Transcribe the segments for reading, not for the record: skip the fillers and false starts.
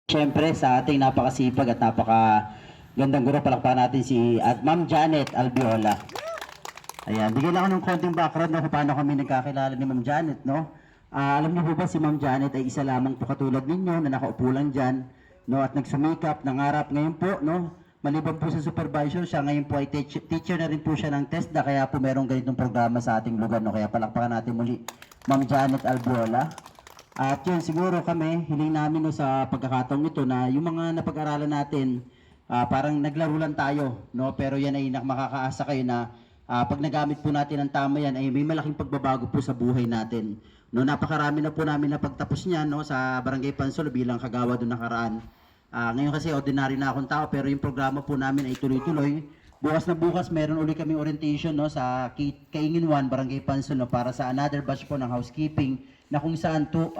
Siyempre sa ating napakasipag at napakagandang guro, palakpakan natin si at Ma'am Janet Albiola. Ayan, bigyan ako ng konting background no, kung paano kami nagkakilala ni Ma'am Janet, no? Alam niyo po ba si Ma'am Janet ay isa lamang po katulad ninyo na nakaupo lang dyan, no? At nagsumikap, nangarap ngayon po, no? Maliban po sa supervisor, siya ngayon po ay teacher na rin po siya ng TESDA, kaya po merong ganitong programa sa ating lugar, no? Kaya palakpakan natin muli Ma'am Janet Albiola. At yun, siguro kami, hiling namin no, sa pagkakataong ito na yung mga napag-aralan natin, parang naglaro lang tayo, no? Pero yan ay makakaasa kayo na pag nagamit po natin ang tama yan, ay may malaking pagbabago po sa buhay natin. No, napakarami na po namin na pagtapos niyan no, sa Barangay Pansol bilang kagawa doon nakaraan. Ngayon kasi ordinary na akong tao, pero yung programa po namin ay tuloy-tuloy. Bukas na bukas, meron uli kami orientation no, sa Kaingin 1, Barangay Pansol, no, para sa another batch po ng housekeeping na kung saan 23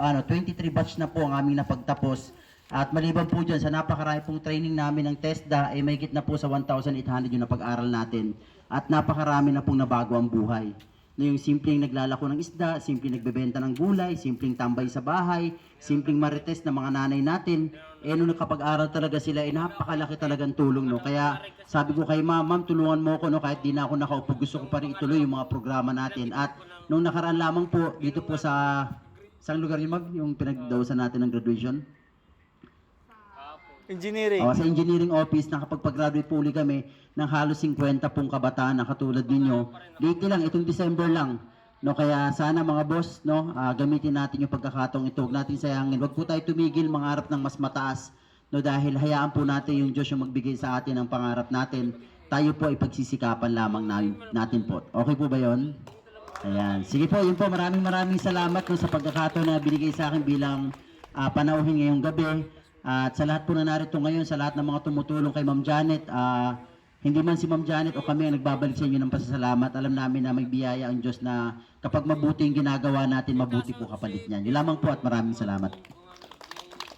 batch na po ang aming napagtapos. At maliban po dyan, sa napakarami pong training namin ng TESDA, ay may na po sa 1,800 yung napag-aral natin. At napakarami na pong nabago ang buhay. Na yung simpleng naglalako ng isda, simpleng nagbebenta ng gulay, simpleng tambay sa bahay, simpleng marites ng mga nanay natin, nung nakapag-aral talaga sila, napakalaki talagang tulong. No? Kaya sabi ko kay ma'am, tulungan mo ako, no? Kahit di na ako nakaupo, gusto ko pa rin ituloy yung mga programa natin. At nung nakaraan lamang po, dito po sa isang lugar yung pinagdawasan natin ng graduation. Engineering. Sa engineering office, nakapagpag-graduate po uli kami ng halos 50 pong kabataan na katulad ninyo. Lately lang, itong December lang. No, kaya sana mga boss, no, gamitin natin yung pagkakataong ito. Huwag natin sayangin. Huwag po tayo tumigil mangarap ng mas mataas. No, dahil hayaan po natin yung Diyos yung magbigay sa atin ng pangarap natin. Tayo po ay pagsisikapan lamang natin po. Okay po ba yon? Ayan. Sige po, yun po. Maraming salamat no, sa pagkakataon na binigay sa akin bilang panauhin ngayong gabi. At sa lahat po na narito ngayon, sa lahat ng mga tumutulong kay Ma'am Janet, hindi man si Ma'am Janet o kami ang nagbabalik sa inyo ng pasasalamat, alam namin na may biyaya ang Diyos na kapag mabuti yung ginagawa natin, mabuti po kapalit niyan. Yun lamang po at maraming salamat.